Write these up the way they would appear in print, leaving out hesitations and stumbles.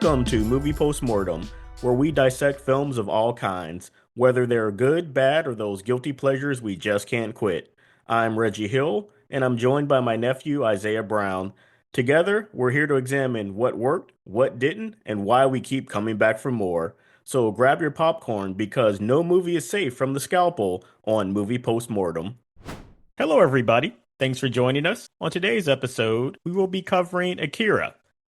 Welcome to Movie Postmortem, where we dissect films of all kinds, whether they're good, bad, or those guilty pleasures we just can't quit. I'm Reggie Hill, and I'm joined by my nephew Isaiah Brown. Together, we're here to examine what worked, what didn't, and why we keep coming back for more. So grab your popcorn because no movie is safe from the scalpel on Movie Postmortem. Hello, everybody. Thanks for joining us. On today's episode, we will be covering Akira,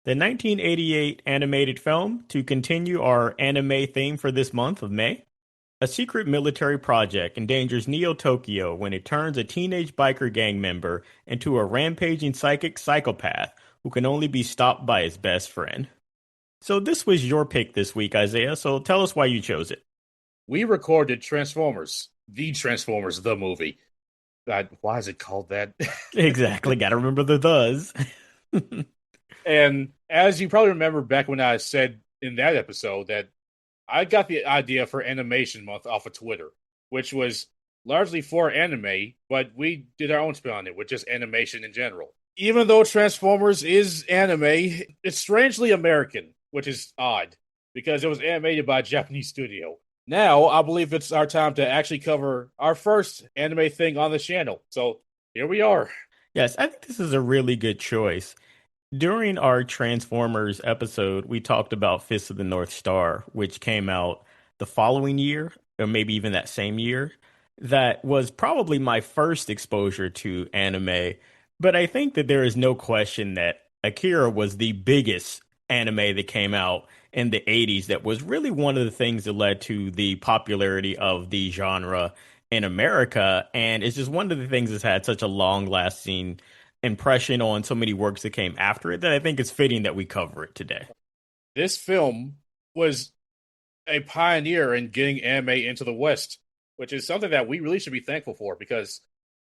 the 1988 animated film to continue our anime theme for this month of May. A secret military project endangers Neo Tokyo when it turns a teenage biker gang member into a rampaging psychic psychopath who can only be stopped by his best friend. So this was your pick this week, Isaiah, so tell us why you chose it. We recorded Transformers, the movie. Why is it called that? Exactly, gotta remember the thes. And as you probably remember back when I said in that episode that I got the idea for Animation Month off of Twitter, which was largely for anime, but we did our own spin on it with just animation in general. Even though Transformers is anime, it's strangely American, which is odd because it was animated by a Japanese studio. Now, I believe it's our time to actually cover our first anime thing on the channel. So here we are. Yes, I think this is a really good choice. During our Transformers episode, we talked about Fist of the North Star, which came out the following year, or maybe even that same year. That was probably my first exposure to anime. But I think that there is no question that Akira was the biggest anime that came out in the 80s. That was really one of the things that led to the popularity of the genre in America. And it's just one of the things that's had such a long lasting impression on so many works that came after it that I think it's fitting that we cover it today. This film was a pioneer in getting anime into the West, which is something that we really should be thankful for because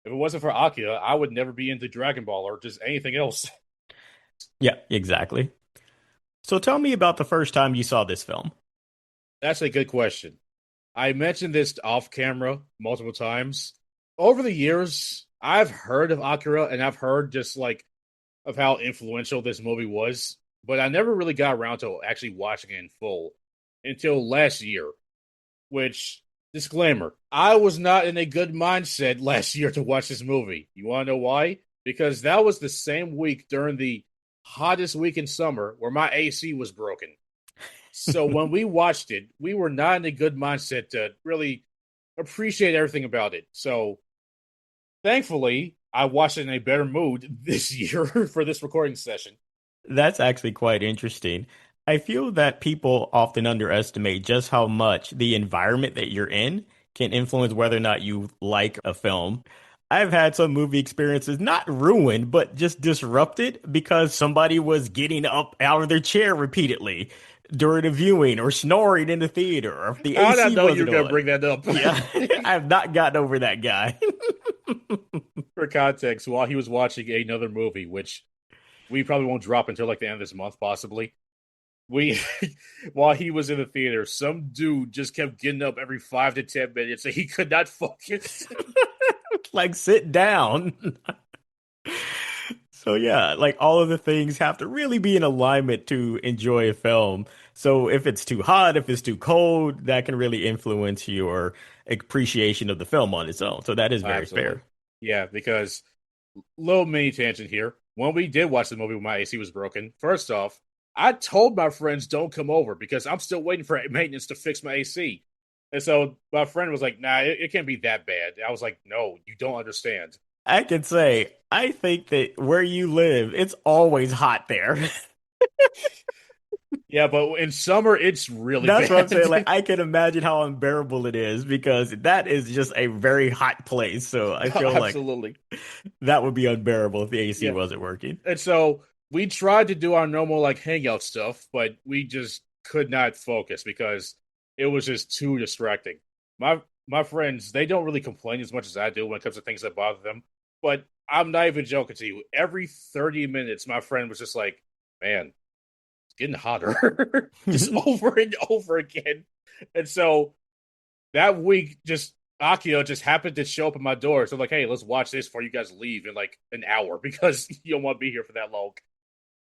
if it wasn't for Akira, I would never be into Dragon Ball or just anything else. Yeah, exactly. So tell me about the first time you saw this film. That's a good question. I mentioned this off camera multiple times. Over the years, I've heard of Akira and I've heard just like of how influential this movie was, but I never really got around to actually watching it in full until last year. Which, disclaimer, I was not in a good mindset last year to watch this movie. You want to know why? Because that was the same week during the hottest week in summer where my AC was broken. So when we watched it, we were not in a good mindset to really appreciate everything about it. So thankfully, I watched it in a better mood this year for this recording session. That's actually quite interesting. I feel that people often underestimate just how much the environment that you're in can influence whether or not you like a film. I've had some movie experiences not ruined, but just disrupted because somebody was getting up out of their chair repeatedly during a viewing or snoring in the theater or if the I did not AC know you were wasn't going to on. bring that up. Yeah, I have not gotten over that guy. For context, while he was watching another movie, which we probably won't drop until like the end of this month, possibly. We, while he was in the theater, some dude just kept getting up every 5 to 10 minutes, and he could not focus. Like, sit down. So yeah, like all of the things have to really be in alignment to enjoy a film. So if it's too hot, if it's too cold, that can really influence your appreciation of the film on its own. So that is very Absolutely, fair. yeah. Because little mini tangent here. When we did watch the movie when my AC was broken, first off, I told my friends don't come over because I'm still waiting for maintenance to fix my AC. And so my friend was like, "Nah, it can't be that bad." I was like, "No, you don't understand." I can say, I think that where you live, it's always hot there. Yeah, but in summer it's really That's what I'm saying. bad. Like, I can imagine how unbearable it is because that is just a very hot place. So I feel like Absolutely. that would be unbearable if the AC Yeah. wasn't working. And so we tried to do our normal like hangout stuff, but we just could not focus because it was just too distracting. My friends, they don't really complain as much as I do when it comes to things that bother them. But I'm not even joking to you. Every 30 minutes, my friend was just like, man, it's getting hotter. Just over and over again. And so that week, just Akio just happened to show up at my door. So I'm like, hey, let's watch this before you guys leave in like an hour because you don't want to be here for that long.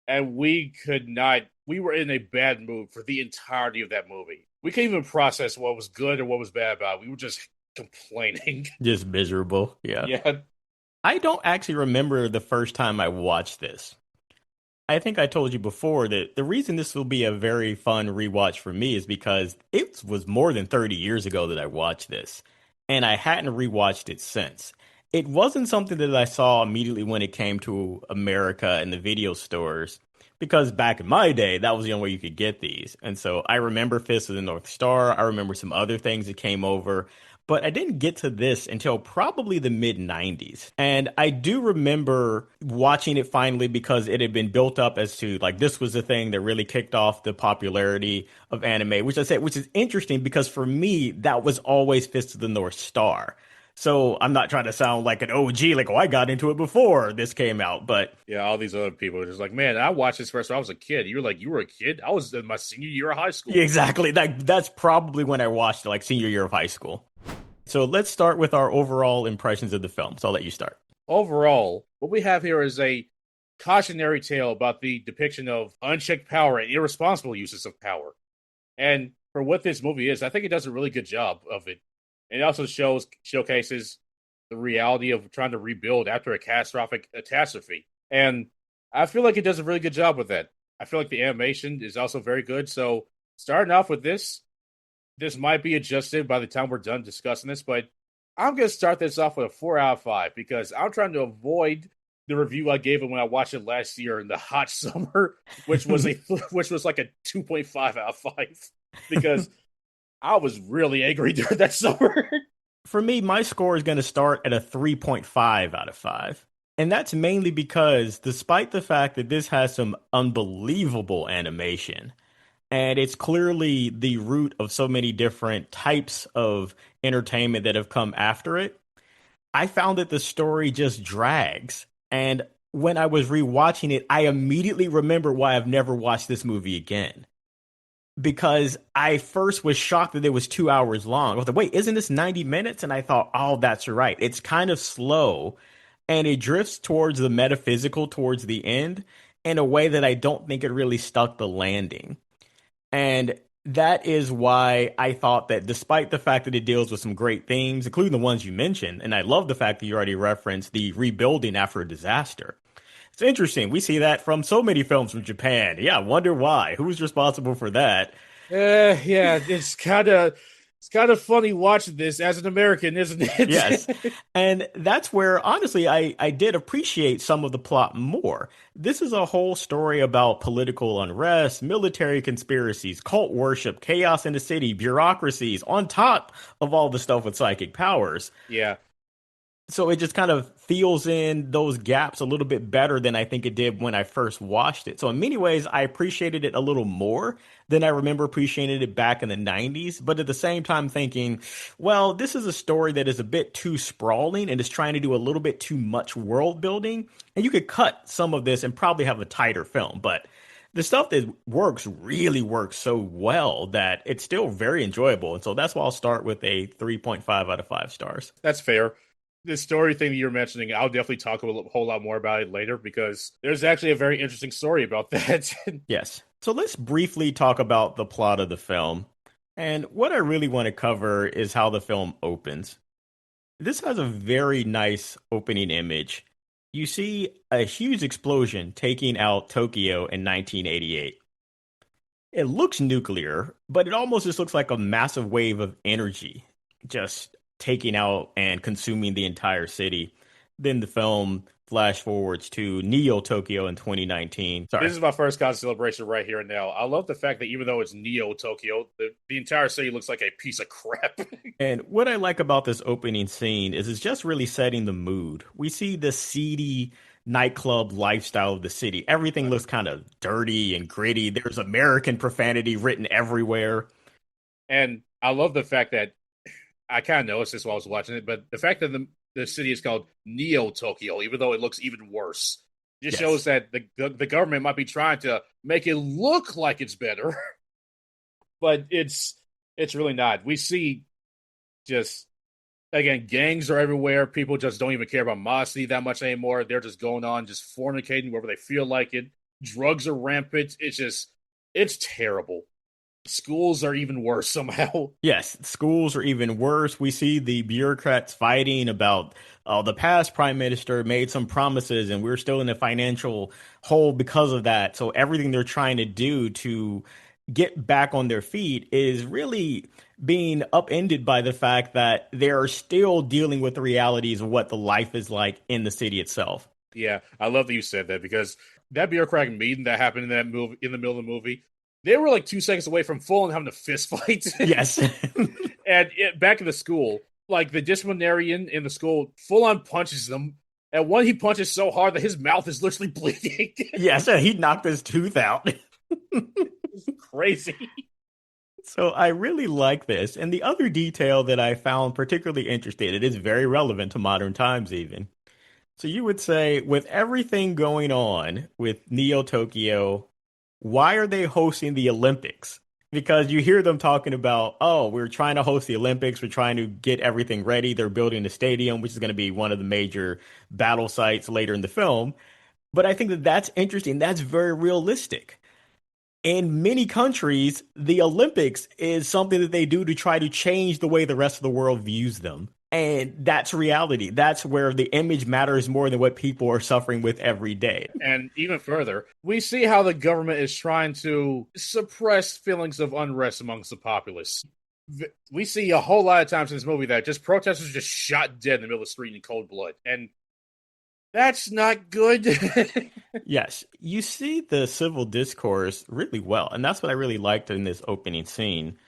and we could not. We were in a bad mood for the entirety of that movie. We couldn't even process what was good or what was bad about it. We were just complaining. Just miserable. Yeah. Yeah, I don't actually remember the first time I watched this. I think I told you before that the reason this will be a very fun rewatch for me is because it was more than 30 years ago that I watched this, and I hadn't rewatched it since. It wasn't something that I saw immediately when it came to America and the video stores, because back in my day, that was the only way you could get these. And so I remember Fist of the North Star. I remember some other things that came over. But I didn't get to this until probably the mid 90s. And I do remember watching it finally because it had been built up as to like this was the thing that really kicked off the popularity of anime, which I said, which is interesting because for me, that was always Fist of the North Star. So I'm not trying to sound like an OG, like, oh, I got into it before this came out. But yeah. All these other people are just like, man, I watched this first when I was a kid. You were like, you were a kid. I was in my senior year of high yeah, school. exactly. That's probably when I watched it, like senior year of high school. So let's start with our overall impressions of the film. So I'll let you start. Overall, what we have here is a cautionary tale about the depiction of unchecked power and irresponsible uses of power. And for what this movie is, I think it does a really good job of it. And it also showcases the reality of trying to rebuild after a catastrophe. And I feel like it does a really good job with that. I feel like the animation is also very good. So starting off with this might be adjusted by the time we're done discussing this, but I'm going to start this off with a 4 out of 5 because I'm trying to avoid the review I gave it when I watched it last year in the hot summer, which was a which was like a 2.5 out of 5 because I was really angry during that summer. For me, my score is going to start at a 3.5 out of 5. And that's mainly because, despite the fact that this has some unbelievable animation, and it's clearly the root of so many different types of entertainment that have come after it, I found that the story just drags. And when I was rewatching it, I immediately remember why I've never watched this movie again. Because I first was shocked that it was 2 hours long. I was like, wait, isn't this 90 minutes? And I thought, oh, that's right. It's kind of slow and it drifts towards the metaphysical towards the end in a way that I don't think it really stuck the landing. And that is why I thought that despite the fact that it deals with some great themes, including the ones you mentioned, and I love the fact that you already referenced the rebuilding after a disaster. It's interesting. We see that from so many films from Japan. Yeah, I wonder why. Who's responsible for that? Yeah, it's kind of funny watching this as an American, isn't Yes. it? And that's where, honestly, I did appreciate some of the plot more. This is a whole story about political unrest, military conspiracies, cult worship, chaos in the city, bureaucracies, on top of all the stuff with psychic powers. Yeah, So it just kind of fills in those gaps a little bit better than I think it did when I first watched it. So in many ways, I appreciated it a little more than I remember appreciating it back in the 90s. But at the same time, thinking, well, this is a story that is a bit too sprawling and is trying to do a little bit too much world building. And you could cut some of this and probably have a tighter film. But the stuff that works really works so well that it's still very enjoyable. And so that's why I'll start with a 3.5 out of 5 stars. that's fair. The story thing that you're mentioning, I'll definitely talk whole lot more about it later because there's actually a very interesting story about that. Yes. So let's briefly talk about the plot of the film. And what I really want to cover is how the film opens. This has a very nice opening image. You see a huge explosion taking out Tokyo in 1988. It looks nuclear, but it almost just looks like a massive wave of energy just taking out and consuming the entire city. Then the film flash forwards to Neo Tokyo in 2019. This Sorry. is my first con celebration right here and now. I love the fact that even though it's Neo Tokyo, the entire city looks like a piece of crap. And what I like about this opening scene is it's just really setting the mood. We see the seedy nightclub lifestyle of the city. Everything looks kind of dirty and gritty. There's American profanity written everywhere. And I love the fact that I kind of noticed this while I was watching it, but the fact that the city is called Neo Tokyo, even though it looks even worse, just shows Yes. that the government might be trying to make it look like it's better, but it's really not. We see just again gangs are everywhere. People just don't even care about modesty that much anymore. They're just going on just fornicating wherever they feel like it. Drugs are rampant. It's terrible. Schools are even worse somehow. Yes, schools are even worse. We see the bureaucrats fighting about the past prime minister made some promises and we're still in a financial hole because of that. So everything they're trying to do to get back on their feet is really being upended by the fact that they are still dealing with the realities of what the life is like in the city itself. Yeah, I love that you said that because that bureaucratic meeting that happened in that movie in the middle of the movie, they were like 2 seconds away from full on having a fist fight. Yes. Back in the school, like the disciplinarian in the school full on punches them. And one he punches so hard that his mouth is literally bleeding. Yes, he knocked his tooth out. It's crazy. So I really like this. And the other detail that I found particularly interesting, it is very relevant to modern times even. So you would say, with everything going on with Neo Tokyo, why are they hosting the Olympics? Because you hear them talking about, oh, we're trying to host the Olympics, we're trying to get everything ready. They're building a stadium, which is going to be one of the major battle sites later in the film. But I think that that's interesting. That's very realistic. In many countries, the Olympics is something that they do to try to change the way the rest of the world views them. And that's reality. That's where the image matters more than what people are suffering with every day. And even further, we see how the government is trying to suppress feelings of unrest amongst the populace. We see a whole lot of times in this movie that just protesters are just shot dead in the middle of the street in cold blood. And that's not good. Yes, you see the civil discourse really well. And that's what I really liked in this opening scene.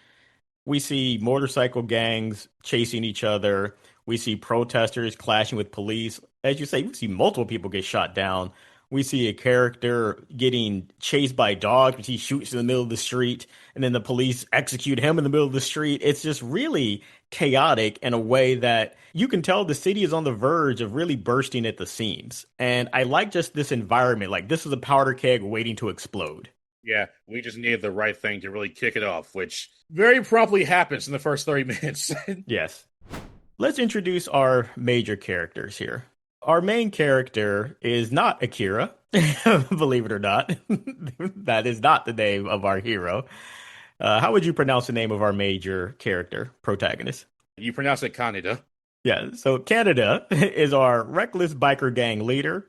We see motorcycle gangs chasing each other. We see protesters clashing with police. As you say, we see multiple people get shot down. We see a character getting chased by dogs, which he shoots in the middle of the street, and then the police execute him in the middle of the street. It's just really chaotic in a way that you can tell the city is on the verge of really bursting at the seams. And I like just this environment. Like, this is a powder keg waiting to explode. Yeah, we just needed the right thing to really kick it off, which very promptly happens in the first 30 minutes. Yes. Let's introduce our major characters here. Our main character is not Akira, believe it or not. That is not the name of our hero. How would you pronounce the name of our major character, protagonist? You pronounce it Kaneda. Yeah, so Kaneda is our reckless biker gang leader.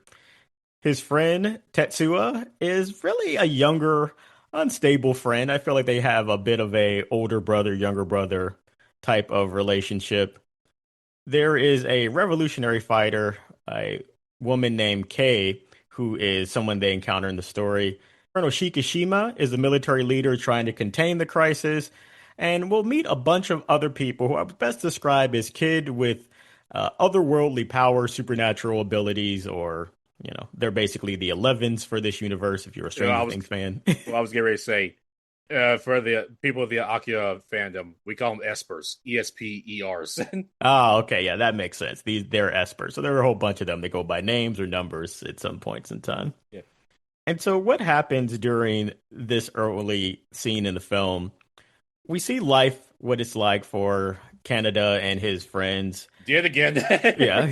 His friend Tetsuo is really a younger, unstable friend. I feel like they have a bit of a older brother, younger brother type of relationship. There is a revolutionary fighter, a woman named Kei, who is someone they encounter in the story. Colonel Shikishima is the military leader trying to contain the crisis. And we'll meet a bunch of other people who I would best describe as kid with otherworldly powers, supernatural abilities, or, they're basically the 11s for this universe if you're a You know, I Stranger was Things fan. I was getting ready to say, for the people of the Akira fandom, we call them espers, ESPERs. Oh, okay. Yeah, that makes sense. They're espers. So there are a whole bunch of them that go by names or numbers at some points in time. Yeah. And so what happens during this early scene in the film? We see life, what it's like for Canada and his friends. Did again. Yeah.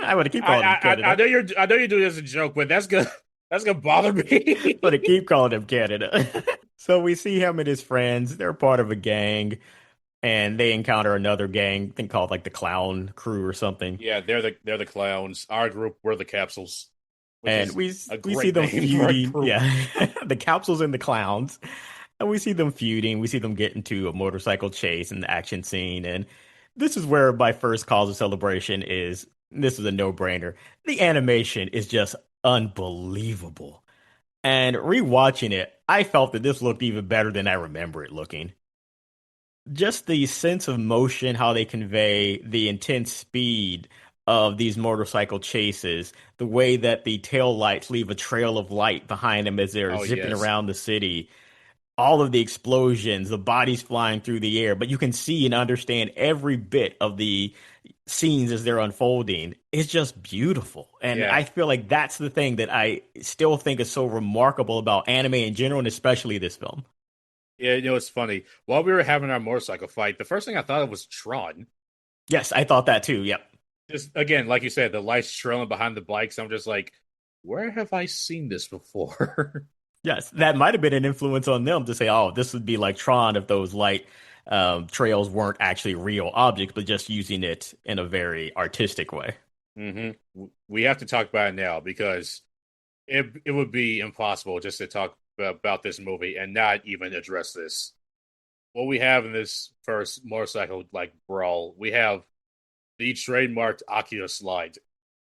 I want to keep calling him I Canada. know you're doing this as a joke, but that's gonna bother me. But I keep calling him Canada. So we see him and his friends. They're part of a gang, and they encounter another gang, I think called like the Clown Crew or something. Yeah, they're the clowns. Our group, we're the capsules, which And is we a we see great them name for a feuding. group. Yeah, the capsules and the clowns. And we see them feuding. We see them get into a motorcycle chase and the action scene. And this is where my first cause of celebration is. This is a no-brainer. The animation is just unbelievable. And rewatching it, I felt that this looked even better than I remember it looking. Just the sense of motion, how they convey the intense speed of these motorcycle chases, the way that the tail lights leave a trail of light behind them as they're Oh zipping yes, around the city, all of the explosions, the bodies flying through the air, but you can see and understand every bit of the scenes as they're unfolding. It's just beautiful. And yeah, I feel like that's the thing that I still think is so remarkable about anime in general, and especially this film. yeah. You know, it's funny. While we were having our motorcycle fight, the first thing I thought of was Tron. Yes, I thought that too. Yep. Just again, like you said, the lights trailing behind the bikes. I'm just like, where have I seen this before? Yes, that might have been an influence on them to say, oh, this would be like Tron if those light trails weren't actually real objects, but just using it in a very artistic way. We have to talk about it now because it would be impossible just to talk about this movie and not even address this. What we have in this first motorcycle like brawl, we have the trademarked Akira slide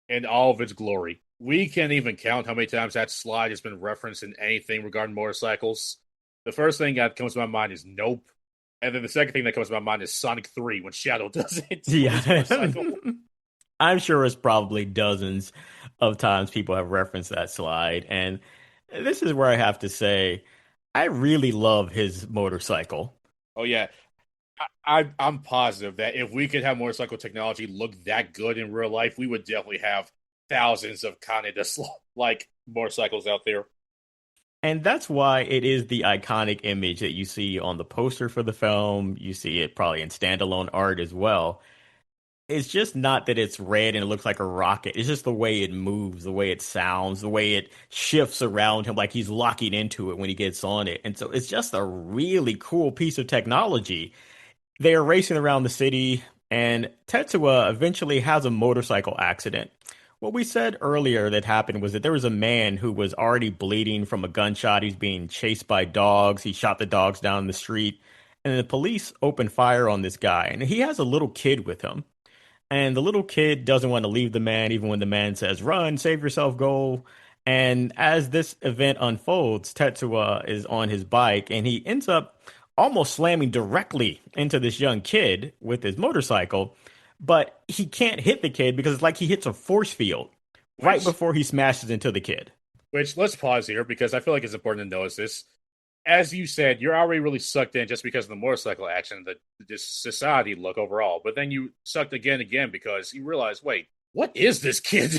in all of its glory. We can't even count how many times that slide has been referenced in anything regarding motorcycles. The first thing that comes to my mind is Nope. And then the second thing that comes to my mind is Sonic 3 when Shadow does it on his Yeah. motorcycle. I'm sure it's probably dozens of times people have referenced that slide. And this is where I have to say, I really love his motorcycle. Oh, yeah. I'm positive that if we could have motorcycle technology look that good in real life, we would definitely have thousands of Kaneda like motorcycles out there. And that's why it is the iconic image that you see on the poster for the film. You see it probably in standalone art as well. It's just not that it's red and it looks like a rocket. It's just the way it moves, the way it sounds, the way it shifts around him, like he's locking into it when he gets on it. And so it's just a really cool piece of technology. They are racing around the city, and Tetsuo eventually has a motorcycle accident. What we said earlier that happened was that there was a man who was already bleeding from a gunshot. He's being chased by dogs. He shot the dogs down the street, and the police opened fire on this guy. And he has a little kid with him. And the little kid doesn't want to leave the man, even when the man says, run, save yourself, go. And as this event unfolds, Tetsuo is on his bike and he ends up almost slamming directly into this young kid with his motorcycle. But he can't hit the kid because it's like he hits a force field right Which, before he smashes into the kid. which let's pause here because I feel like it's important to notice this. As you said, you're already really sucked in just because of the motorcycle action, the society look overall. But then you sucked again because you realize, wait, what is this kid?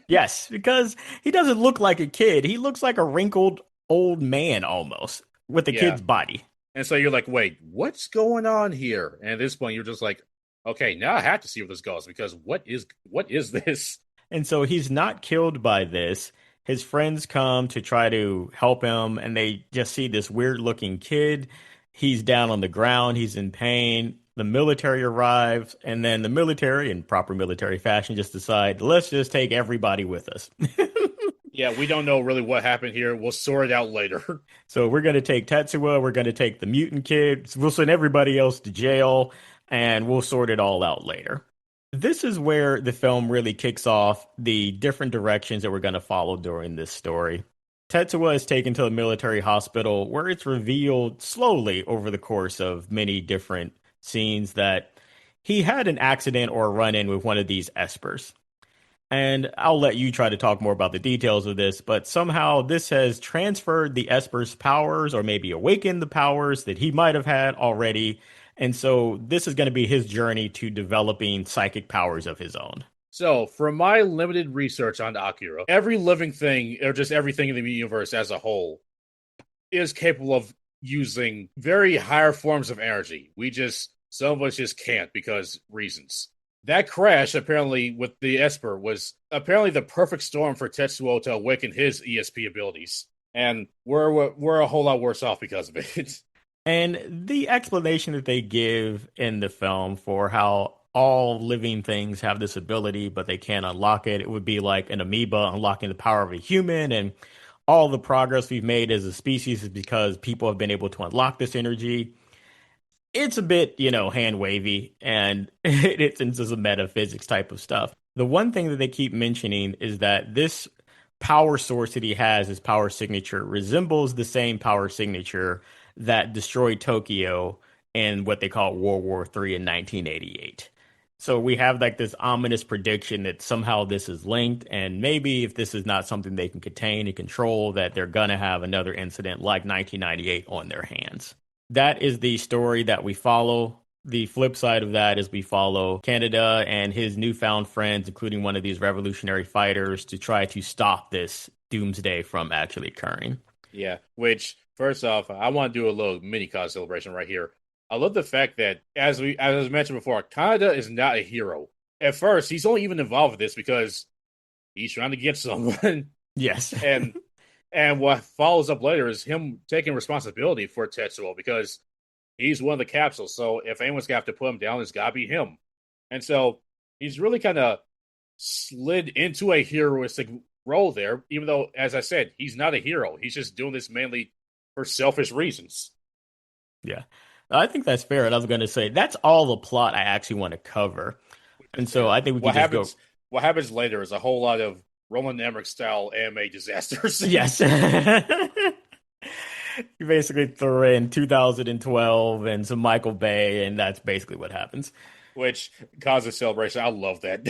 Yes, because he doesn't look like a kid. He looks like a wrinkled old man almost with a Yeah. kid's body. And so you're like, wait, what's going on here? And at this point, you're just like, okay, now I have to see where this goes because what is this? And so he's not killed by this. His friends come to try to help him, and they just see this weird looking kid. He's down on the ground, he's in pain. The military arrives, and then the military, in proper military fashion, just decide, let's just take everybody with us. Yeah, we don't know really what happened here. We'll sort it out later. So we're going to take Tetsuo, we're going to take the mutant kid, we'll send everybody else to jail, and we'll sort it all out later. This is where the film really kicks off the different directions that we're going to follow during this story. Tetsuo is taken to a military hospital where it's revealed slowly over the course of many different scenes that he had an accident or a run in with one of these espers. And I'll let you try to talk more about the details of this, but somehow this has transferred the Esper's powers or maybe awakened the powers that he might have had already. And so this is going to be his journey to developing psychic powers of his own. So, from my limited research on Akira, every living thing, or just everything in the universe as a whole, is capable of using very higher forms of energy. Some of us just can't because reasons. That crash, apparently, with the Esper was apparently the perfect storm for Tetsuo to awaken his ESP abilities. And we're a whole lot worse off because of it. And the explanation that they give in the film for how all living things have this ability, but they can't unlock it, it would be like an amoeba unlocking the power of a human. And all the progress we've made as a species is because people have been able to unlock this energy. It's a bit, hand wavy and it's into some metaphysics type of stuff. The one thing that they keep mentioning is that this power source that he has, his power signature, resembles the same power signature that destroyed Tokyo in what they call World War III in 1988. So we have like this ominous prediction that somehow this is linked, and maybe if this is not something they can contain and control, that they're gonna have another incident like 1998 on their hands. That is the story that we follow. The flip side of that is we follow Kaneda and his newfound friends, including one of these revolutionary fighters, to try to stop this doomsday from actually occurring. Yeah, which first off, I want to do a little mini cause celebration right here. I love the fact that as I mentioned before, Kaneda is not a hero. At first, he's only even involved with this because he's trying to get someone. Yes. And what follows up later is him taking responsibility for Tetsuo because he's one of the capsules. So if anyone's got to put him down, it's got to be him. And so he's really kind of slid into a heroistic role there, even though, as I said, he's not a hero. He's just doing this mainly for selfish reasons. Yeah. I think that's fair. And I was going to say, that's all the plot I actually want to cover. Which is And so fair. I think we could just go, What happens later is a whole lot of Roland Emmerich style anime disasters, yes. You basically throw in 2012 and some Michael Bay, and that's basically what happens. which causes celebration. I love that.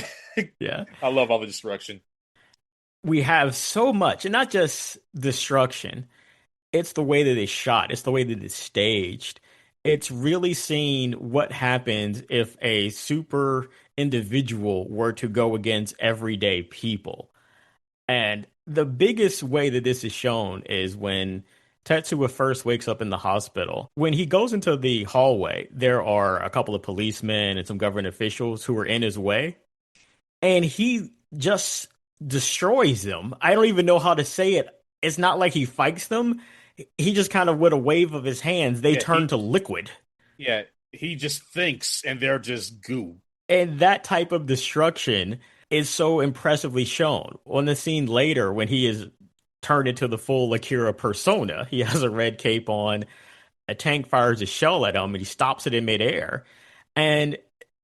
Yeah. I love all the destruction. We have so much, and not just destruction. It's the way that it's shot, it's the way that it's staged. It's really seeing what happens if a super individual were to go against everyday people. And the biggest way that this is shown is when Tetsuo first wakes up in the hospital. When he goes into the hallway, there are a couple of policemen and some government officials who are in his way, and he just destroys them. I don't even know how to say it. It's not like he fights them. He just kind of, with a wave of his hands, they Yeah, turn to liquid. he just thinks, and they're just goo. And that type of destruction is so impressively shown. On the scene later, when he is turned into the full Akira persona, he has a red cape on, a tank fires a shell at him, and he stops it in midair. And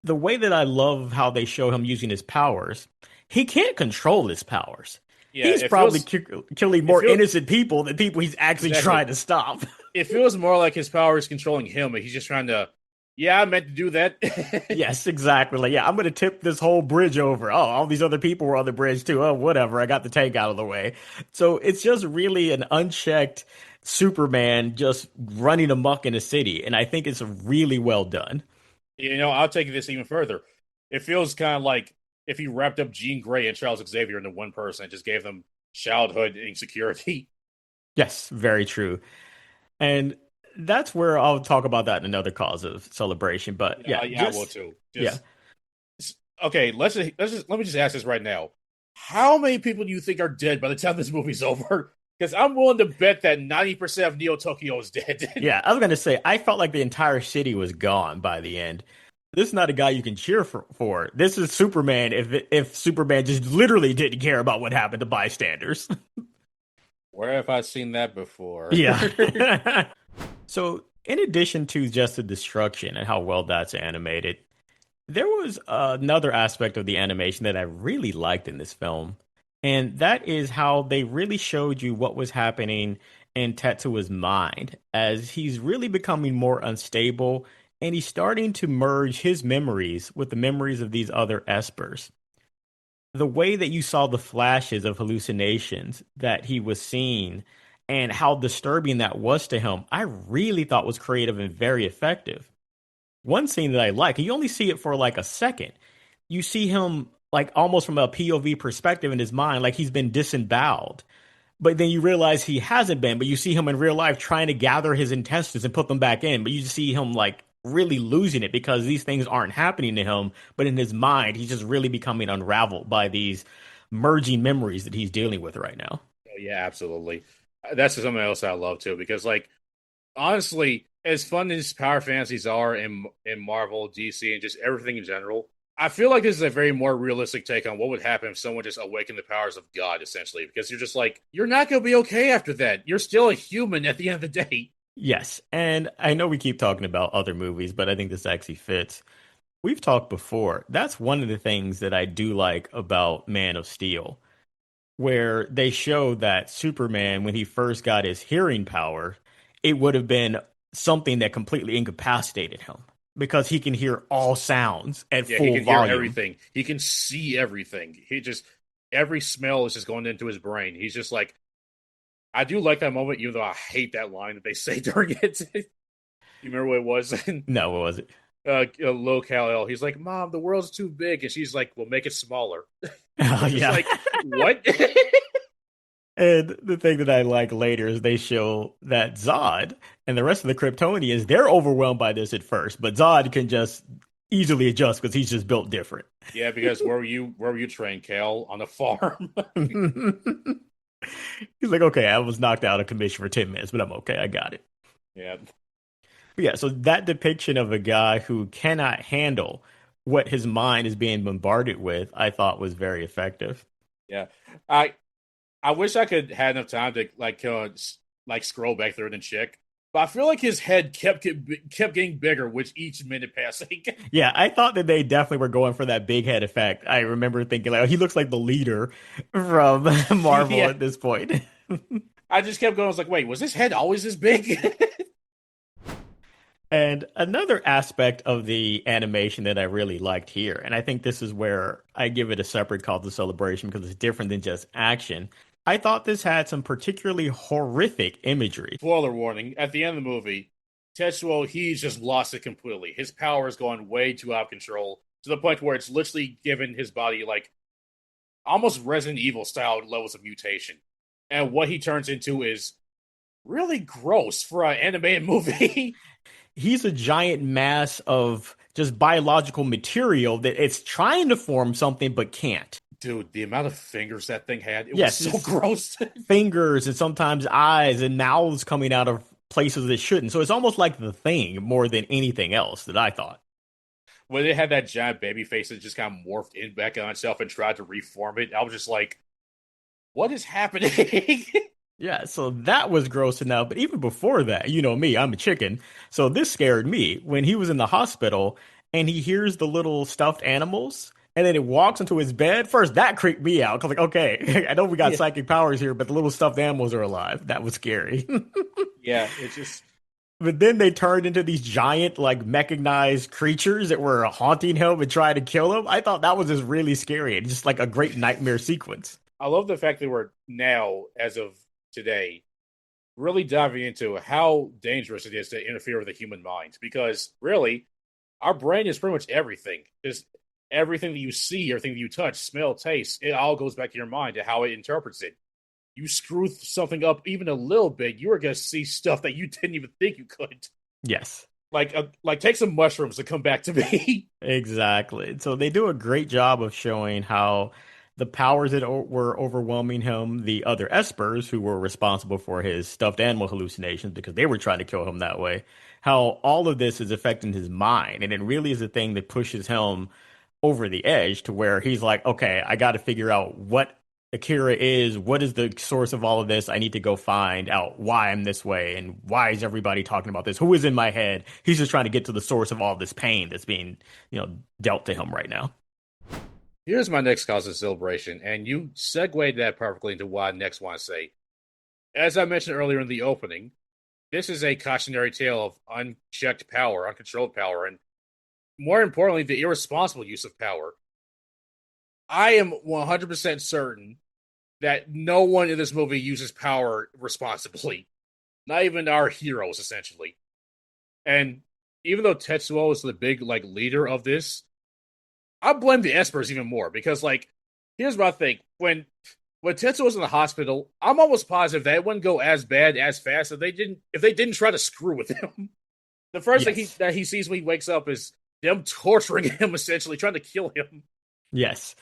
the way that I love how they show him using his powers, he can't control his powers. Yeah, He's probably killing it more feels innocent people than people he's actually exactly. trying to stop. It feels more like his power is controlling him, and he's just trying to. Yeah, I meant to do that. Yes, exactly. Like, yeah, I'm going to tip this whole bridge over. Oh, all these other people were on the bridge too. Oh, whatever. I got the tank out of the way. So it's just really an unchecked Superman just running amok in a city. And I think it's really well done. I'll take this even further. It feels kind of like if he wrapped up Jean Grey and Charles Xavier into one person and just gave them childhood insecurity. Yes, very true. And that's where I'll talk about that in another cause of celebration. But Yeah, yeah, yeah, I will just, too. yeah. Just okay. Let me just ask this right now. How many people do you think are dead by the time this movie's over? Because I'm willing to bet that 90% of Neo Tokyo is dead. Yeah, I was gonna say I felt like the entire city was gone by the end. This is not a guy you can cheer for. This is Superman if Superman just literally didn't care about what happened to bystanders. Where have I seen that before? Yeah. So, in addition to just the destruction and how well that's animated, there was another aspect of the animation that I really liked in this film, and that is how they really showed you what was happening in Tetsuo's mind as he's really becoming more unstable and he's starting to merge his memories with the memories of these other espers. The way that you saw the flashes of hallucinations that he was seeing and how disturbing that was to him, I really thought was creative and very effective. One scene that I like, you only see it for like a second. You see him like almost from a POV perspective in his mind, like he's been disemboweled. But then you realize he hasn't been, but you see him in real life trying to gather his intestines and put them back in. But you see him like really losing it because these things aren't happening to him. But in his mind, he's just really becoming unraveled by these merging memories that he's dealing with right now. Oh, yeah, absolutely. That's something else I love too, because like honestly, as fun as power fantasies are in Marvel, DC, and just everything in general, I feel like this is a very more realistic take on what would happen if someone just awakened the powers of God, essentially. Because you're just like, you're not going to be okay after that. You're still a human at the end of the day. Yes. And I know we keep talking about other movies, but I think this actually fits. We've talked before. That's one of the things that I do like about Man of Steel, where they show that Superman, when he first got his hearing power, it would have been something that completely incapacitated him because he can hear all sounds at Yeah, he full can hear volume. everything. He can see everything. Every smell is just going into his brain. He's just like, I do like that moment, even though I hate that line that they say during it. You remember what it was? No, what was it? Low Kal-El. He's like, Mom, the world's too big. And she's like, well, make it smaller. Oh, It's just yeah. like, what? And the thing that I like later is they show that Zod and the rest of the Kryptonians, they're overwhelmed by this at first, but Zod can just easily adjust because he's just built different. Yeah, because where were you trained, Kale? On a farm. He's like, okay, I was knocked out of commission for 10 minutes, but I'm okay. I got it. Yeah, But yeah, so that depiction of a guy who cannot handle what his mind is being bombarded with, I thought was very effective. yeah. I I wish I could had enough time to like scroll back through it and check. But I feel like his head kept getting bigger with each minute passing. Yeah, I thought that they definitely were going for that big head effect. I remember thinking like, oh, he looks like the leader from Marvel Yeah, at this point. I just kept going. I was like, wait, was his head always this big? And another aspect of the animation that I really liked here, and I think this is where I give it a separate call to celebration because it's different than just action. I thought this had some particularly horrific imagery. Spoiler warning: at the end of the movie, Tetsuo he's just lost it completely. His power is going way too out of control to the point where it's literally given his body like almost Resident Evil style levels of mutation. And what he turns into is really gross for an animated movie. He's a giant mass of just biological material that it's trying to form something but can't. Dude, the amount of fingers that thing had, it was Yes, so it's gross. fingers and sometimes eyes and mouths coming out of places that shouldn't. So it's almost like the thing more than anything else that I thought. When it had that giant baby face that just kind of morphed in back on itself and tried to reform it, I was just like, what is happening? Yeah, so that was gross enough. But even before that, you know me, I'm a chicken. So this scared me when he was in the hospital and he hears the little stuffed animals and then it walks into his bed. First, that creeped me out. 'Cause like, okay, I know we got Yeah. psychic powers here, but the little stuffed animals are alive. That was scary. Yeah, it's just But then they turned into these giant, like mechanized creatures that were haunting him and trying to kill him. I thought that was just really scary and just like a great nightmare sequence. I love the fact that we're now, as of today, really diving into how dangerous it is to interfere with the human mind. Because really, our brain is pretty much everything. Is everything that you see, everything that you touch, smell, taste, it all goes back to your mind and how it interprets it. You screw something up even a little bit, you are gonna see stuff that you didn't even think you could. Yes. Like take some mushrooms to come back to me. Exactly. So they do a great job of showing how the powers that were overwhelming him, the other espers who were responsible for his stuffed animal hallucinations because they were trying to kill him that way, how all of this is affecting his mind. And it really is a thing that pushes him over the edge to where he's like, okay, I got to figure out what Akira is, what is the source of all of this? I need to go find out why I'm this way and why is everybody talking about this? Who is in my head? He's just trying to get to the source of all this pain that's being, dealt to him right now. Here's my next cause of celebration, and you segued that perfectly into what I next want to say. As I mentioned earlier in the opening, this is a cautionary tale of unchecked power, uncontrolled power, and more importantly, the irresponsible use of power. I am 100% certain that no one in this movie uses power responsibly. Not even our heroes, essentially. And even though Tetsuo is the big leader of this, I blame the Espers even more because here's what I think. When Tetsuo was in the hospital, I'm almost positive that it wouldn't go as bad as fast if they didn't try to screw with him. The first thing Yes. that he sees when he wakes up is them torturing him, essentially trying to kill him. Yes.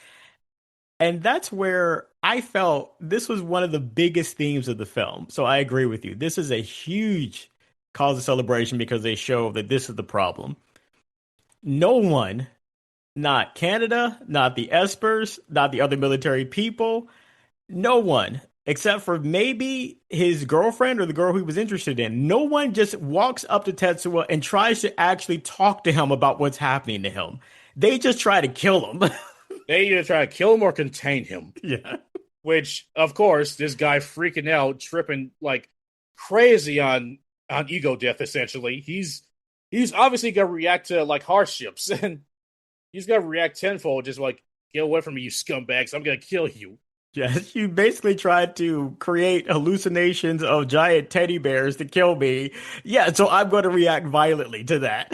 And that's where I felt this was one of the biggest themes of the film. So I agree with you. This is a huge cause of celebration because they show that this is the problem. No one, not Canada, not the Espers, not the other military people, no one, except for maybe his girlfriend or the girl he was interested in, no one just walks up to Tetsuo and tries to actually talk to him about what's happening to him. They just try to kill him. They either try to kill him or contain him. Yeah. Which, of course, this guy freaking out, tripping like crazy on ego death. Essentially, he's obviously gonna react to hardships, and he's gonna react tenfold. Just get away from me, you scumbags! I'm gonna kill you. Yes, you basically tried to create hallucinations of giant teddy bears to kill me. Yeah, so I'm going to react violently to that.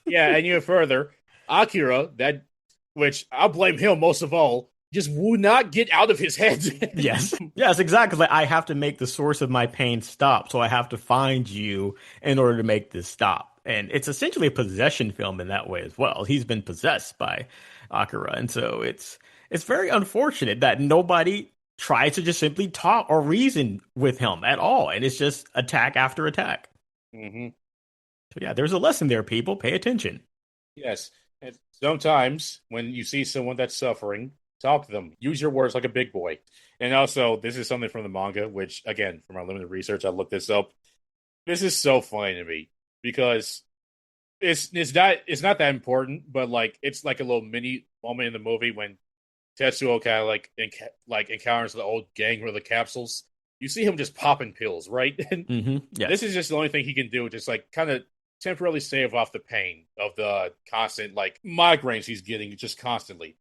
Yeah, and even further, Akira, that which I blame him most of all, just would not get out of his head. Yes. Yes, exactly. Like, I have to make the source of my pain stop, so I have to find you in order to make this stop. And it's essentially a possession film in that way as well. He's been possessed by Akira, and so it's very unfortunate that nobody tries to just simply talk or reason with him at all. And it's just attack after attack. Hmm. So yeah, there's a lesson there, people. Pay attention. Yes. And sometimes when you see someone that's suffering, talk to them. Use your words like a big boy. And also, this is something from the manga, which again, from my limited research, I looked this up. This is so funny to me because it's not that important, but like it's like a little mini moment in the movie when Tetsuo kind of like encounters the old gang with the capsules. You see him just popping pills, right? And this Yes. is just the only thing he can do, just like kind of temporarily stave off the pain of the constant like migraines he's getting just constantly.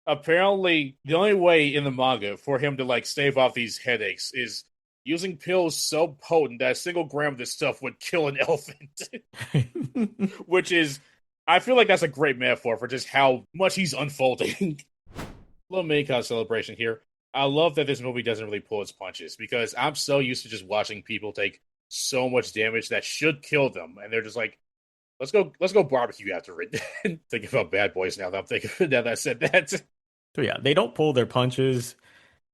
Apparently, the only way in the manga for him to like stave off these headaches is using pills so potent that a single gram of this stuff would kill an elephant. Which is, I feel like that's a great metaphor for just how much he's unfolding. Little mini con celebration here. I love that this movie doesn't really pull its punches because I'm so used to just watching people take so much damage that should kill them, and they're just like, let's go barbecue after it." Thinking about Bad Boys now that I'm thinking now that I said that. So yeah, they don't pull their punches.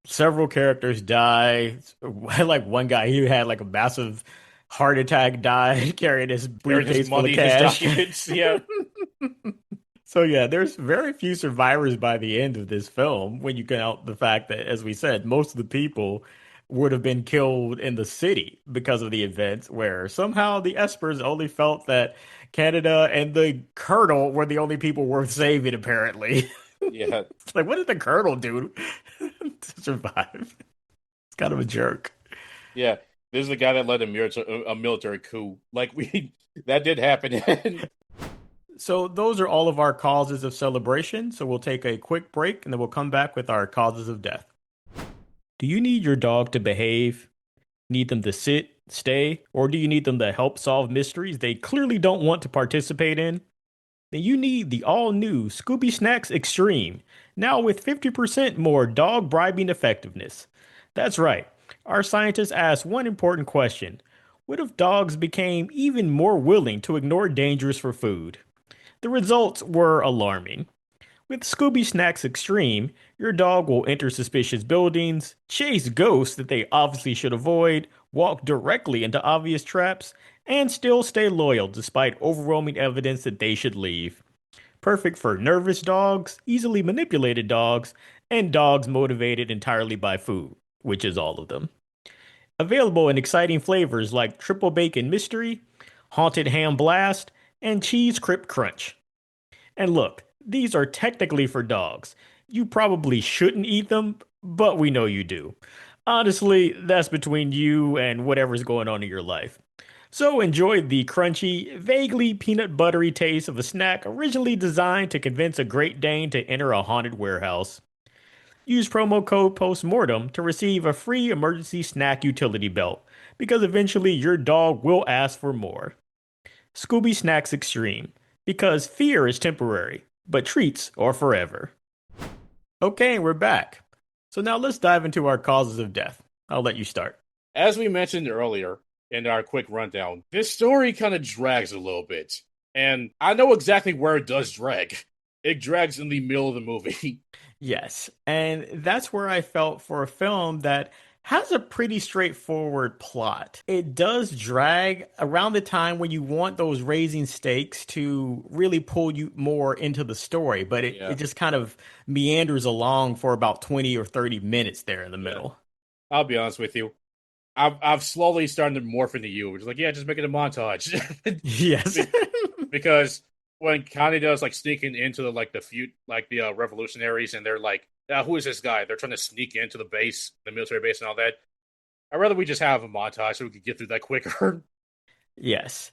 Several characters die. Like one guy, he had like a massive heart attack, died carrying his Carrying his briefcase full of money, his cash. documents. Yeah, So yeah, there's very few survivors by the end of this film when you count the fact that, as we said, most of the people would have been killed in the city because of the events, where somehow the Espers only felt that Canada and the Colonel were the only people worth saving, apparently. yeah, It's like, what did the Colonel do to survive? It's kind of a jerk. yeah. This is the guy that led a military coup. Like we, that did happen. So those are all of our causes of celebration. So we'll take a quick break and then we'll come back with our causes of death. Do you need your dog to behave? Need them to sit, stay, or do you need them to help solve mysteries they clearly don't want to participate in? Then you need the all-new Scooby Snacks Extreme, now with 50% more dog bribing effectiveness. That's right. Our scientists asked one important question. What if dogs became even more willing to ignore dangers for food? The results were alarming. With Scooby Snacks Extreme, your dog will enter suspicious buildings, chase ghosts that they obviously should avoid, walk directly into obvious traps, and still stay loyal despite overwhelming evidence that they should leave. Perfect for nervous dogs, easily manipulated dogs, and dogs motivated entirely by food, which is all of them. Available in exciting flavors like Triple Bacon Mystery, Haunted Ham Blast, and Cheese Crypt Crunch. And look, these are technically for dogs. You probably shouldn't eat them, but we know you do. Honestly, that's between you and whatever's going on in your life. So enjoy the crunchy, vaguely peanut buttery taste of a snack originally designed to convince a Great Dane to enter a haunted warehouse. Use promo code POSTMORTEM to receive a free emergency snack utility belt, because eventually your dog will ask for more. Scooby Snacks Extreme, because fear is temporary, but treats are forever. Okay, we're back. So now let's dive into our causes of death. I'll let you start. As we mentioned earlier in our quick rundown, this story kind of drags a little bit. And I know exactly where it does drag. It drags in the middle of the movie. Yes, and that's where I felt for a film that has a pretty straightforward plot. It does drag around the time when you want those raising stakes to really pull you more into the story, but it Yeah, just kind of meanders along for about 20 or 30 minutes there in the yeah. middle. I'll be honest with you. I've slowly started to morph into you. It's like, yeah, just make it a montage. Yes. Because when Connie does like sneaking into the revolutionaries, and they're like, who is this guy? They're trying to sneak into the base, the military base, and all that. I'd rather we just have a montage so we could get through that quicker. Yes.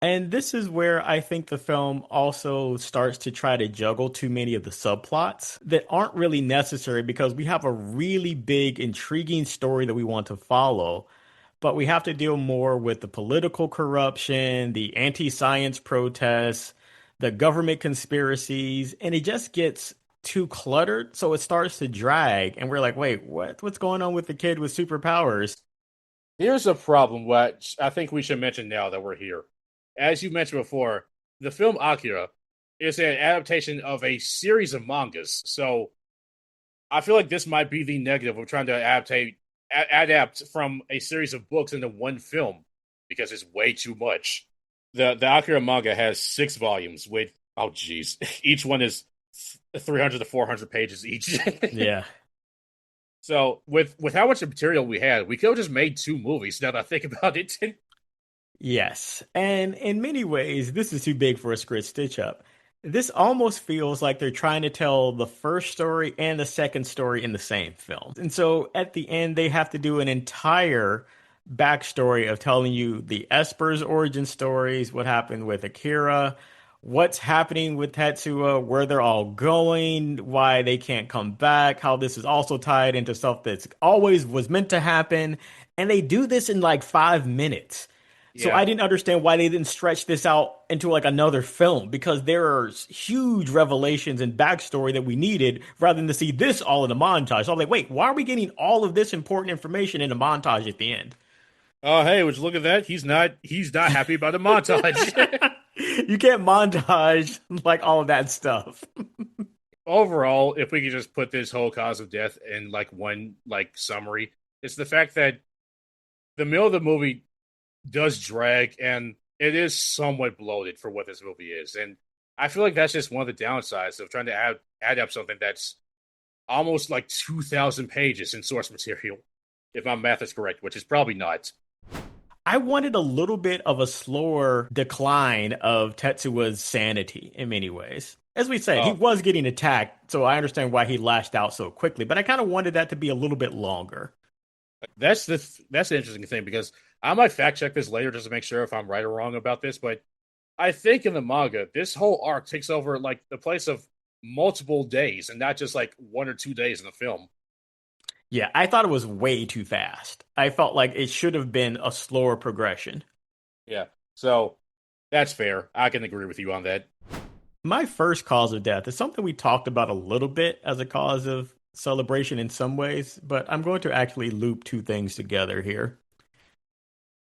And this is where I think the film also starts to try to juggle too many of the subplots that aren't really necessary because we have a really big, intriguing story that we want to follow. But we have to deal more with the political corruption, the anti science protests, the government conspiracies, and it just gets too cluttered. So it starts to drag. And we're like, wait, what? What's going on with the kid with superpowers? Here's a problem which I think we should mention now that we're here. As you mentioned before, the film Akira is an adaptation of a series of mangas. So I feel like this might be the negative of trying to adapt from a series of books into one film because it's way too much. The Akira manga has 6 volumes with oh geez, each one is 300 to 400 pages each. Yeah. So with how much material we had, we could have just made 2 movies. Now that I think about it, Yes. And in many ways, this is too big for a script stitch up. This almost feels like they're trying to tell the first story and the second story in the same film. And so at the end, they have to do an entire backstory of telling you the Esper's origin stories, what happened with Akira, what's happening with Tetsuo, where they're all going, why they can't come back, how this is also tied into stuff that's always was meant to happen. And they do this in like 5 minutes. So yeah. I didn't understand why they didn't stretch this out into like another film because there are huge revelations and backstory that we needed rather than to see this all in a montage. So I'm like, wait, why are we getting all of this important information in a montage at the end? Oh hey, would you look at that? He's not happy about the montage. You can't montage like all of that stuff. Overall, if we could just put this whole cause of death in like one like summary, it's the fact that the middle of the movie does drag and it is somewhat bloated for what this movie is. And I feel like that's just one of the downsides of trying to add up something that's almost like 2,000 pages in source material, if my math is correct, which is probably not. I wanted a little bit of a slower decline of Tetsua's sanity in many ways. As we said, he Uh, was getting attacked, so I understand why he lashed out so quickly, but I kind of wanted that to be a little bit longer. that's the interesting thing because I might fact check this later just to make sure if I'm right or wrong about this, but I think in the manga, this whole arc takes over like the place of multiple days and not just like 1 or 2 days in the film. Yeah, I thought it was way too fast. I felt like it should have been a slower progression. Yeah. So that's fair. I can agree with you on that. My first cause of death is something we talked about a little bit as a cause of celebration in some ways, but I'm going to actually loop two things together here.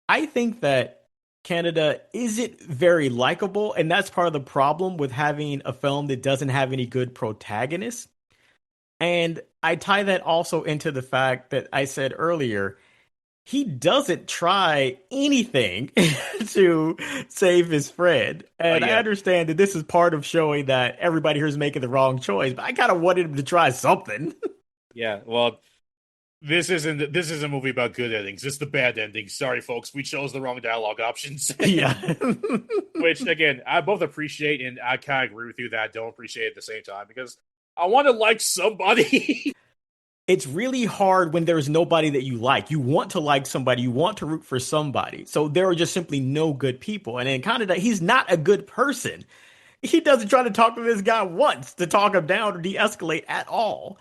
I think that Canada isn't very likable, and that's part of the problem with having a film that doesn't have any good protagonists. And I tie that also into the fact that I said earlier, he doesn't try anything to save his friend. And I Yeah. understand that this is part of showing that everybody here is making the wrong choice, but I kind of wanted him to try something. Yeah. Well, this is a movie about good endings. It's the bad endings. Sorry, folks. We chose the wrong dialogue options. Yeah. Which again, I both appreciate and I kind of agree with you that I don't appreciate at the same time because I want to like somebody. It's really hard when there's nobody that you like. You want to like somebody, you want to root for somebody. So there are just simply no good people. And in Kaneda, he's not a good person. He doesn't try to talk to this guy once to talk him down or de-escalate at all.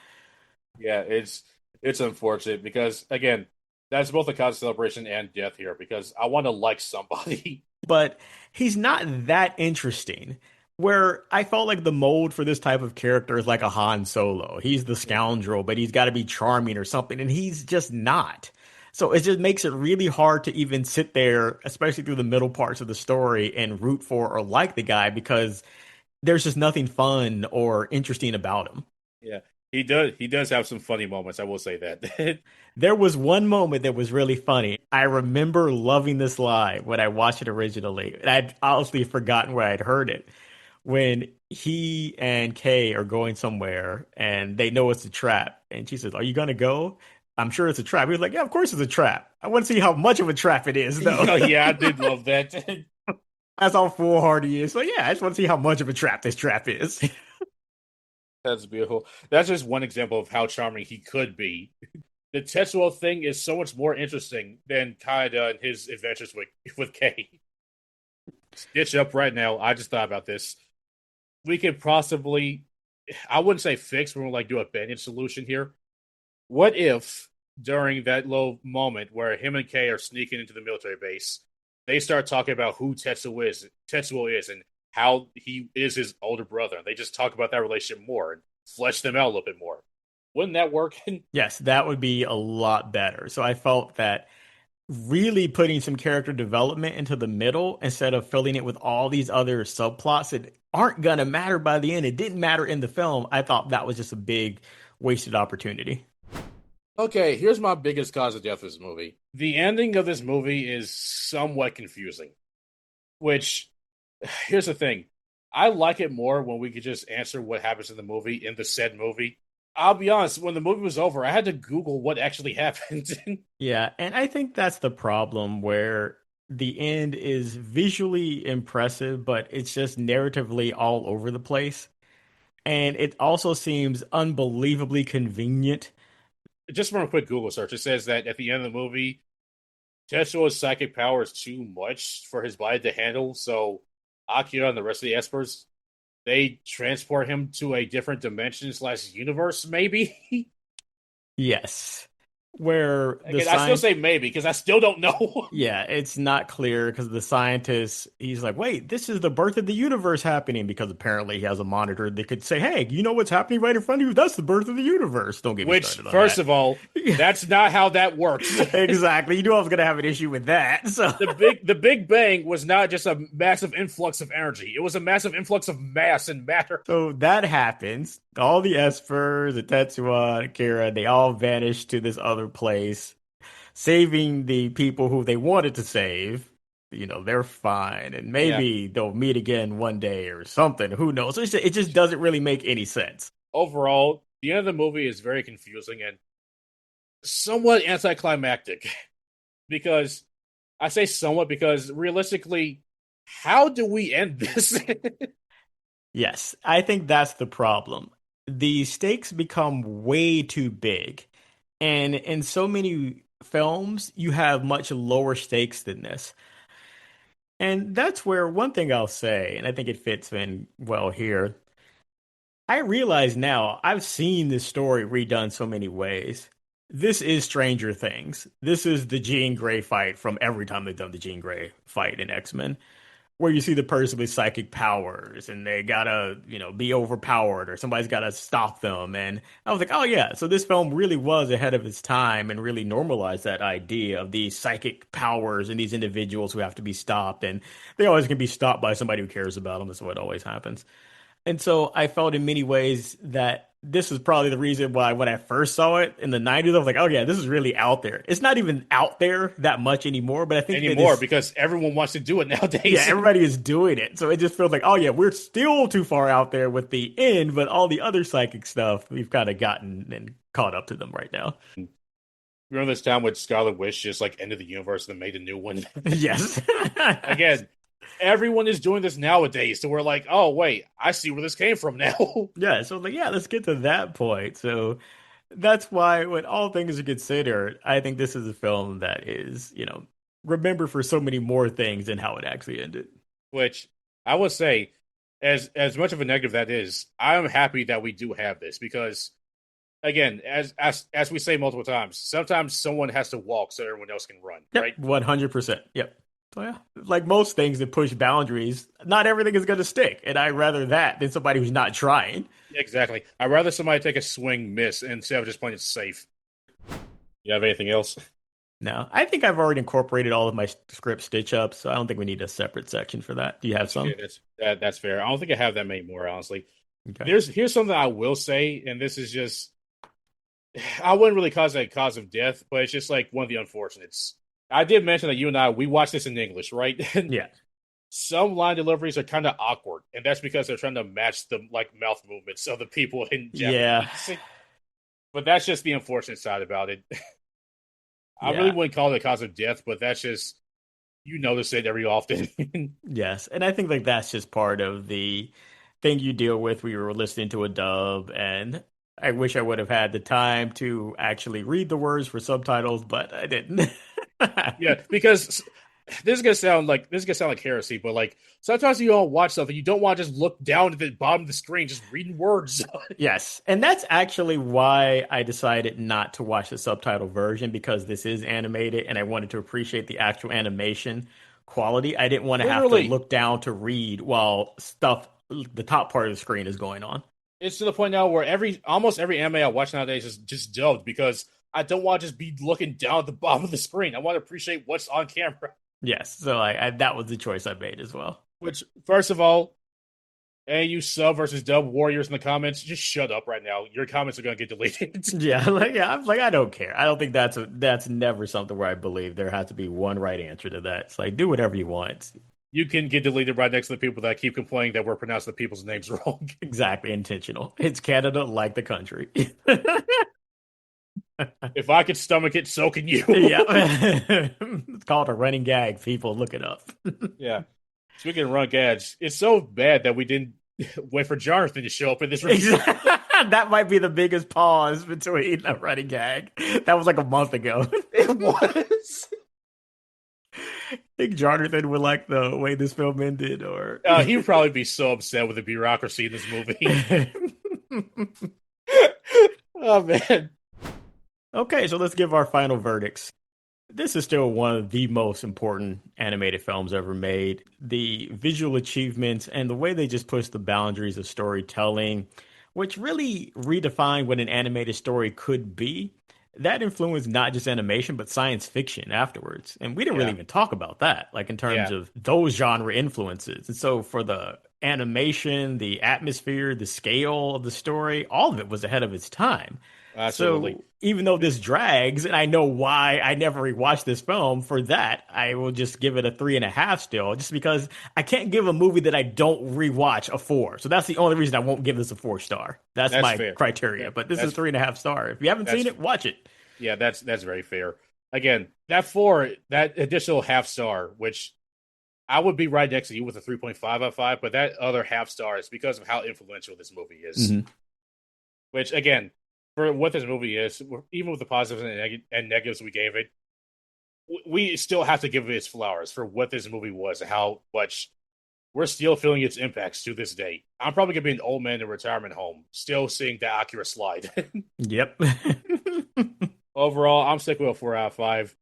Yeah, it's unfortunate because again, that's both a cause of celebration and death here because I want to like somebody. But he's not that interesting. Where I felt like the mold for this type of character is like a Han Solo. He's the scoundrel, but he's got to be charming or something, and he's just not. So it just makes it really hard to even sit there, especially through the middle parts of the story, and root for or like the guy because there's just nothing fun or interesting about him. Yeah, he does have some funny moments. I will say that. There was one moment that was really funny. I remember loving this line when I watched it originally. And I'd honestly forgotten where I'd heard it. When he and Kay are going somewhere and they know it's a trap. And she says, "Are you going to go?" "I'm sure it's a trap." He was like, "Yeah, of course it's a trap. I want to see how much of a trap it is, though." Oh yeah, I did love that. That's how foolhardy he is. So, yeah, I just want to see how much of a trap this trap is. That's beautiful. That's just one example of how charming he could be. The Tetsuo thing is so much more interesting than Kaneda and his adventures with Kay. Stitch up right now. I just thought about this. We could possibly, I wouldn't say fix, but we'll like do a bandage solution here. What if during that little moment where him and Kay are sneaking into the military base, they start talking about who Tetsuo is, and how he is his older brother. And they just talk about that relationship more and flesh them out a little bit more. Wouldn't that work? Yes, that would be a lot better. So I felt that really putting some character development into the middle instead of filling it with all these other subplots that aren't gonna matter by the end. It didn't matter in the film. I thought that was just a big wasted opportunity. Okay, here's my biggest cause of death of this movie. The ending of this movie is somewhat confusing, which here's the thing. I like it more when we could just answer what happens in the movie in the said movie. I'll be honest, when the movie was over, I had to Google what actually happened. Yeah, and I think that's the problem where the end is visually impressive, but it's just narratively all over the place. And it also seems unbelievably convenient. Just from a quick Google search, it says that at the end of the movie, Tetsuo's psychic power is too much for his body to handle, so Akira and the rest of the Espers, they transport him to a different dimension slash universe, maybe? Yes. Where the Again, I still science say maybe because I still don't know. Yeah, it's not clear because the scientist, he's like, wait, this is the birth of the universe happening because apparently he has a monitor that could say, hey, you know what's happening right in front of you? That's the birth of the universe. Don't get me Which, started on first that. of all, that's not how that works. Exactly. You knew I was going to have an issue with that. So, The Big Bang was not just a massive influx of energy. It was a massive influx of mass and matter. so that happens. All the espers, the Tetsuo, Akira, they all vanish to this other place, saving the people who they wanted to save. They're fine, and Yeah. maybe they'll meet again one day or something. Who knows? It just doesn't really make any sense. Overall, the end of the movie is very confusing and somewhat anticlimactic because I say somewhat because realistically, how do we end this? Yes, I think that's the problem. The stakes become way too big, and in so many films, you have much lower stakes than this. And that's where one thing I'll say, and I think it fits in well here. I realize now I've seen this story redone so many ways. This is Stranger Things. This is the Jean Grey fight from every time they've done the Jean Grey fight in X-Men, where you see the person with psychic powers and they gotta, be overpowered or somebody's gotta stop them. And I was like, oh yeah, so this film really was ahead of its time and really normalized that idea of these psychic powers and these individuals who have to be stopped. And they always can be stopped by somebody who cares about them. That's what always happens. And so I felt in many ways that this is probably the reason why when I first saw it in the 90s, I was like, oh yeah, this is really out there. It's not even out there that much anymore, but I think that Anymore it's, because everyone wants to do it yeah, nowadays. everybody is doing it. So it just feels like, oh yeah, we're still too far out there with the end, but all the other psychic stuff, we've kind of gotten and caught up to them right now. Remember this time when Scarlet Witch just like ended the universe and made a new one? Yes. Again, everyone is doing this nowadays. So we're like, oh wait, I see where this came from now. Yeah, so like, yeah, let's get to that point. So that's why, when all things are considered, I think this is a film that is, remembered for so many more things than how it actually ended. Which I would say, as much of a negative that is, I'm happy that we do have this because again, as we say multiple times, sometimes someone has to walk so everyone else can run, Yep, right? 100%. Yep. So yeah, like most things that push boundaries, not everything is going to stick, and I'd rather that than somebody who's not trying. Exactly. I'd rather somebody take a swing miss instead of just playing it safe. You have anything else? No, I think I've already incorporated all of my script stitch ups, so I don't think we need a separate section for that. Do you have Okay, some? that's fair. I don't think I have that many more, honestly. Okay. Here's something I will say, and this is just I wouldn't really cause that cause of death, but it's just like one of the unfortunates. I did mention that you and I we watched this in English, right? And Yeah. some line deliveries are kind of awkward, and that's because they're trying to match the like mouth movements of the people in Yeah. Japanese. But that's just the unfortunate side about it. I really Yeah. wouldn't call it a cause of death, but that's just you notice it every often. Yes. And I think like that's just part of the thing you deal with when you were listening to a dub. And I wish I would have had the time to actually read the words for subtitles, but I didn't. Yeah, because this is gonna sound like heresy, but like sometimes you don't watch something, you don't want to just look down at the bottom of the screen, just reading words. Yes, and that's actually why I decided not to watch the subtitle version because this is animated and I wanted to appreciate the actual animation quality. I didn't want to have to Literally, look down to read while the top part of the screen is going on. it's to the point now where almost every anime I watch nowadays is just dubbed because I don't want to just be looking down at the bottom of the screen. I want to appreciate what's on camera. Yes, so that was the choice I made as well. Which, first of all, Hey, you sub versus dub warriors in the comments, just shut up right now. Your comments are gonna get deleted. Yeah, like yeah, I'm like I don't care. I don't think that's never something where I believe there has to be one right answer to that. It's like do whatever you want. You can get deleted right next to the people that keep complaining that we're pronouncing the people's names wrong. Exactly intentional. It's Canada like the country. If I could stomach it, so can you. Yeah. It's called a running gag. People look it up. Yeah. Speaking of run gads, it's so bad that we didn't wait for Jonathan to show up in this review. Exactly. That might be the biggest pause between a running gag. That was like a month ago. It was. I think Jonathan would like the way this film ended, or He would probably be so upset with the bureaucracy in this movie. Oh man. Okay, so let's give our final verdicts. This is still one of the most important animated films ever made. The visual achievements and the way they just push the boundaries of storytelling, which really redefined what an animated story could be. That influenced not just animation, but science fiction afterwards. And we didn't really Yeah. even talk about that, like in terms Yeah. of those genre influences. And so for the animation, the atmosphere, the scale of the story, all of it was ahead of its time. Absolutely. So even though this drags, and I know why I never rewatched this film, for that, I will just give it a 3.5 still, just because I can't give a movie that I don't rewatch a 4. So that's the only reason I won't give this a 4 star. That's That's my fair. criteria. But this is That's 3.5 star. If you haven't seen that's it, watch it. yeah, that's very fair. Again, that additional half star, which I would be right next to you with a 3.5 out of 5, but that other half star is because of how influential this movie is. Hmm. Which, again, for what this movie is, even with the positives and negatives we gave it, we still have to give it its flowers for what this movie was and how much we're still feeling its impacts to this day. I'm probably gonna be an old man in a retirement home, still seeing that Akira slide. Yep. Overall, I'm sticking with a 4 out of 5.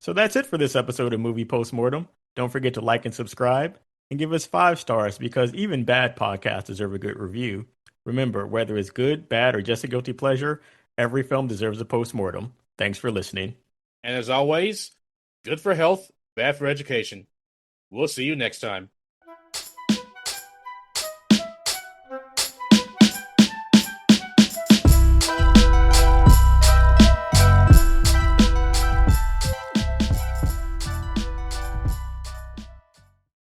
So that's it for this episode of Movie Postmortem. Don't forget to like and subscribe and give us 5 stars because even bad podcasts deserve a good review. Remember, whether it's good, bad, or just a guilty pleasure, every film deserves a postmortem. Thanks for listening. And as always, good for health, bad for education. We'll see you next time.